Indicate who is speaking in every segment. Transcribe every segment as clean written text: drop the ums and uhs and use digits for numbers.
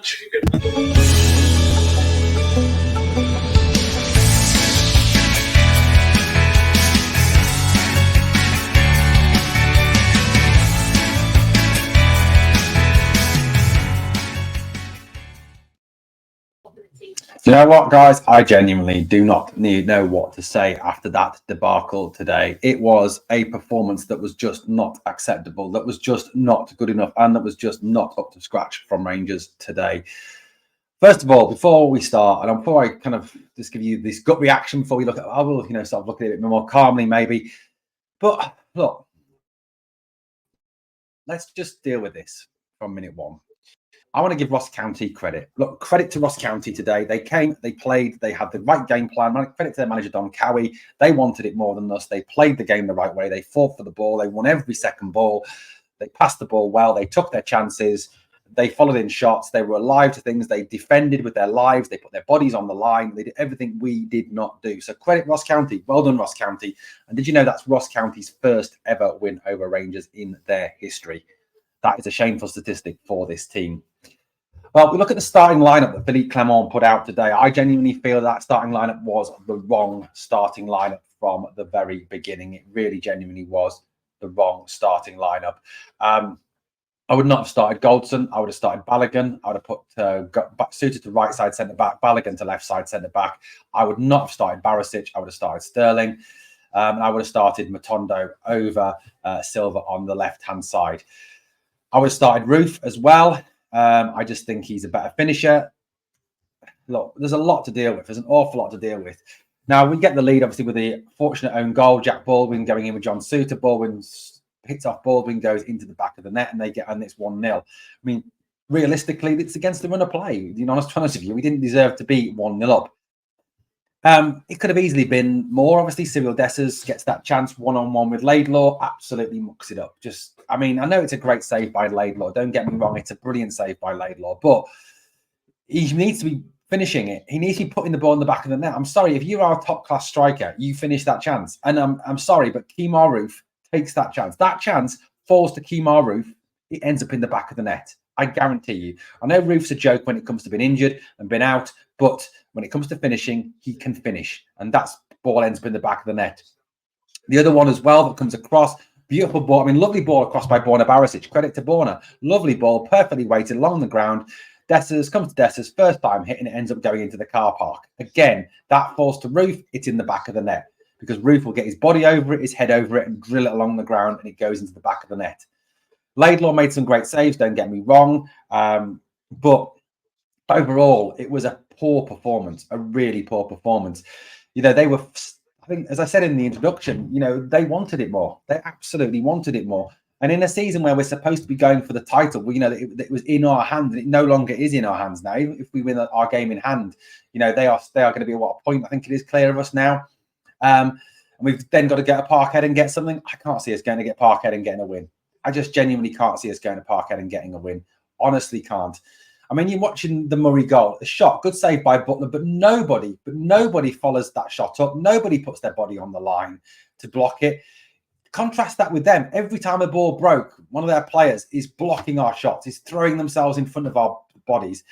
Speaker 1: actually good.
Speaker 2: You know what, guys? I genuinely do not know what to say after that debacle today. It was a performance that was just not acceptable, that was just not good enough, and that was just not up to scratch from Rangers today. First of all, before we start, and before I kind of just give you this gut reaction before we look at, I will, start looking at it more calmly, maybe. But look, let's just deal with this from minute one. I want to give Ross County credit. Look, credit to Ross County today. They came, they played, they had the right game plan. Credit to their manager, Don Cowie. They wanted it more than us. They played the game the right way. They fought for the ball. They won every second ball. They passed the ball well. They took their chances. They followed in shots. They were alive to things. They defended with their lives. They put their bodies on the line. They did everything we did not do. So credit Ross County. Well done, Ross County. And did you know that's Ross County's first ever win over Rangers in their history? That is a shameful statistic for this team. Well, we look at the starting lineup that Philippe Clement put out today. I genuinely feel that starting lineup was the wrong starting lineup from the very beginning. It really genuinely was the wrong starting lineup. I would not have started Goldson. I would have started Balogun. I would have put Suter to right side centre back, Balogun to left side centre back. I would not have started Barisic. I would have started Sterling. And I would have started Matondo over Silva on the left hand side. I would have started Roof as well. I just think he's a better finisher. Look, there's a lot to deal with. There's an awful lot to deal with. Now, we get the lead, obviously, with the fortunate own goal. Jack Baldwin going in with John Suter. Baldwin hits off Baldwin, goes into the back of the net, and it's 1-0. I mean, realistically, it's against the run of play. To be honest with you, we didn't deserve to be 1-0 up. It could have easily been more. Obviously, Cyril Dessers gets that chance one-on-one with Laidlaw, absolutely mucks it up. I know it's a great save by Laidlaw. Don't get me wrong, it's a brilliant save by Laidlaw, but he needs to be finishing it. He needs to be putting the ball in the back of the net. I'm sorry, if you are a top-class striker, you finish that chance. And I'm sorry, but Kemar Roof takes that chance. That chance falls to Kemar Roof. It ends up in the back of the net. I guarantee you. I know Roof's a joke when it comes to being injured and been out, but when it comes to finishing, he can finish. And that ball ends up in the back of the net. The other one as well that comes across, beautiful ball. Lovely ball across by Borna Barisic. Credit to Borna. Lovely ball, perfectly weighted along the ground. Dessers comes to Dessers, first time hitting it, ends up going into the car park. Again, that falls to Roof. It's in the back of the net because Roof will get his body over it, his head over it, and drill it along the ground, and it goes into the back of the net. Laidlaw made some great saves, don't get me wrong. But overall, it was a poor performance, a really poor performance. They were, I think, as I said in the introduction, they wanted it more. They absolutely wanted it more. And in a season where we're supposed to be going for the title, it was in our hands, and it no longer is in our hands now. Even if we win our game in hand, they are going to be a point. I think it is clear of us now. And we've then got to get a Parkhead and get something. I can't see us going to get Parkhead and getting a win. I just genuinely can't see us going to Parkhead and getting a win. Honestly can't. You're watching the Murray goal, the shot, good save by Butler, but nobody follows that shot up. Nobody puts their body on the line to block it. Contrast that with them. Every time a ball broke, one of their players is blocking our shots, is throwing themselves in front of our bodies.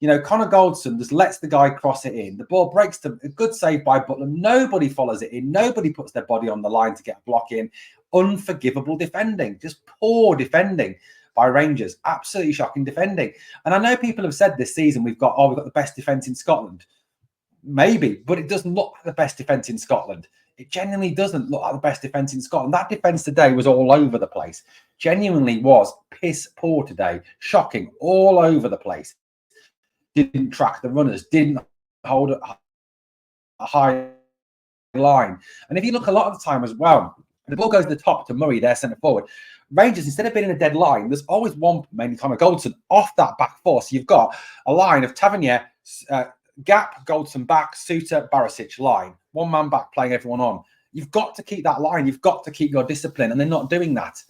Speaker 2: Connor Goldson just lets the guy cross it in. The ball breaks to a good save by Butler. Nobody follows it in. Nobody puts their body on the line to get a block in. Unforgivable defending, just poor defending by Rangers. Absolutely shocking defending. And I know people have said this season we've got the best defence in Scotland. Maybe, but it doesn't look like the best defence in Scotland. It genuinely doesn't look like the best defence in Scotland. That defence today was all over the place. Genuinely was piss poor today. Shocking, all over the place. Didn't track the runners, didn't hold a high line. And if you look a lot of the time as well, the ball goes to the top to Murray, their centre forward. Rangers, instead of being in a dead line, there's always one, mainly Connor Goldson, off that back four. So you've got a line of Tavernier, Gap, Goldson back, Suter, Barisic line. One man back playing everyone on. You've got to keep that line. You've got to keep your discipline, and they're not doing that.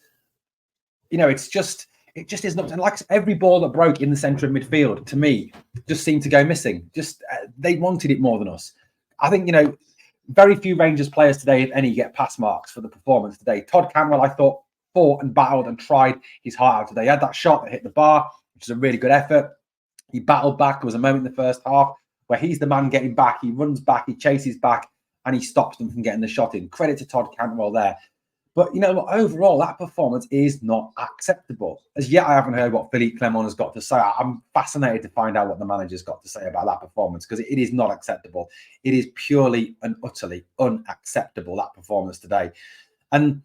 Speaker 2: It just is not. And like every ball that broke in the centre of midfield, to me, just seemed to go missing. They wanted it more than us. I think, very few Rangers players today, if any, get pass marks for the performance today. Todd Cantwell, I thought, fought and battled and tried his heart out today. He had that shot that hit the bar, which is a really good effort. He battled back. There was a moment in the first half where he's the man getting back. He runs back, he chases back, and he stops them from getting the shot in. Credit to Todd Cantwell there. But, you know, overall, that performance is not acceptable. As yet, I haven't heard what Philippe Clement has got to say. I'm fascinated to find out what the manager's got to say about that performance, because it is not acceptable. It is purely and utterly unacceptable, that performance today. And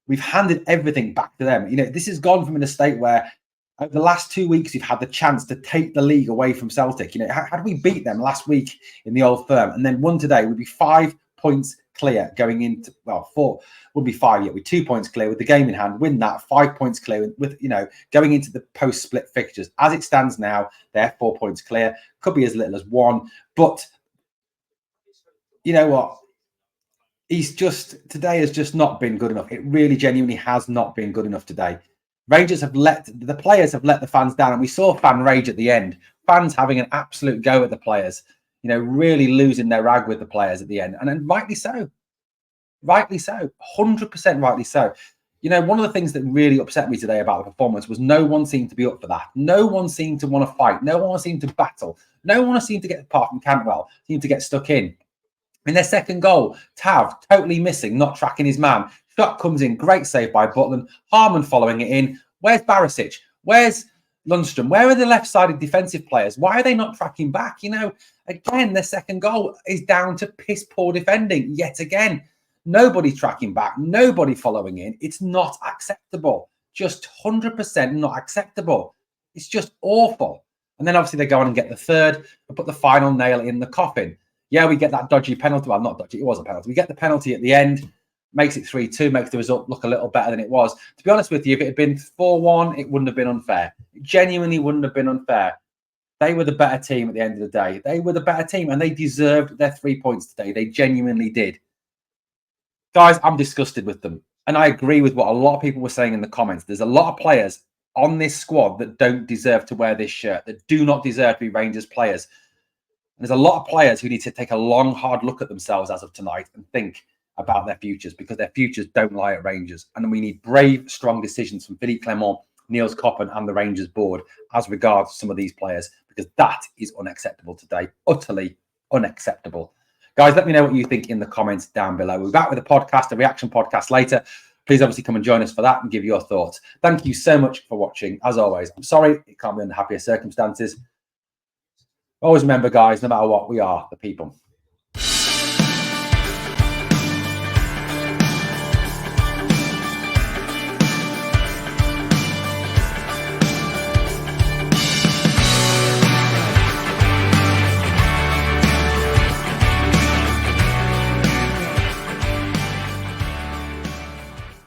Speaker 2: we've handed everything back to them. You know, this has gone from a state where over the last 2 weeks, we've had the chance to take the league away from Celtic. You know, had we beat them last week in the Old Firm and then won today, we'd be 5 points clear going into, well, 4 would be 5 yet. We're 2 points clear with the game in hand. Win that, 5 points clear with, you know, going into the post-split fixtures. As it stands now, they're 4 points clear. Could be as little as 1, but you know what? Today has just not been good enough. It really genuinely has not been good enough today. Rangers have the players have let the fans down, and we saw fan rage at the end. Fans having an absolute go at the players, you know, really losing their rag with the players at the end, and rightly so. Rightly so, 100% rightly so. You know, one of the things that really upset me today about the performance was no one seemed to be up for that. No one seemed to want to fight. No one seemed to battle. No one seemed to get, apart from Cantwell, seemed to get stuck in. In their second goal, Tav totally missing, not tracking his man. Shot comes in, great save by Butland. Harmon following it in. Where's Barisic? Where's Lundstrom? Where are the left-sided defensive players? Why are they not tracking back? You know, again, their second goal is down to piss-poor defending yet again. Nobody tracking back, nobody following in. It's not acceptable. Just 100% not acceptable. It's just awful. And then obviously they go on and get the third and put the final nail in the coffin. Yeah, we get that dodgy penalty. Well, not dodgy, it was a penalty. We get the penalty at the end, makes it 3-2, makes the result look a little better than it was. To be honest with you, if it had been 4-1, it wouldn't have been unfair. It genuinely wouldn't have been unfair. They were the better team at the end of the day. They were the better team, and they deserved their 3 points today. They genuinely did. Guys, I'm disgusted with them. And I agree with what a lot of people were saying in the comments. There's a lot of players on this squad that don't deserve to wear this shirt, that do not deserve to be Rangers players. There's a lot of players who need to take a long, hard look at themselves as of tonight and think about their futures, because their futures don't lie at Rangers. And we need brave, strong decisions from Philippe Clement, Niels Koppen and the Rangers board as regards some of these players, because that is unacceptable today. Utterly unacceptable. Guys, let me know what you think in the comments down below. We'll be back with a podcast, a reaction podcast later. Please obviously come and join us for that and give your thoughts. Thank you so much for watching. As always, I'm sorry it can't be under happier circumstances. Always remember, guys, no matter what, we are the people.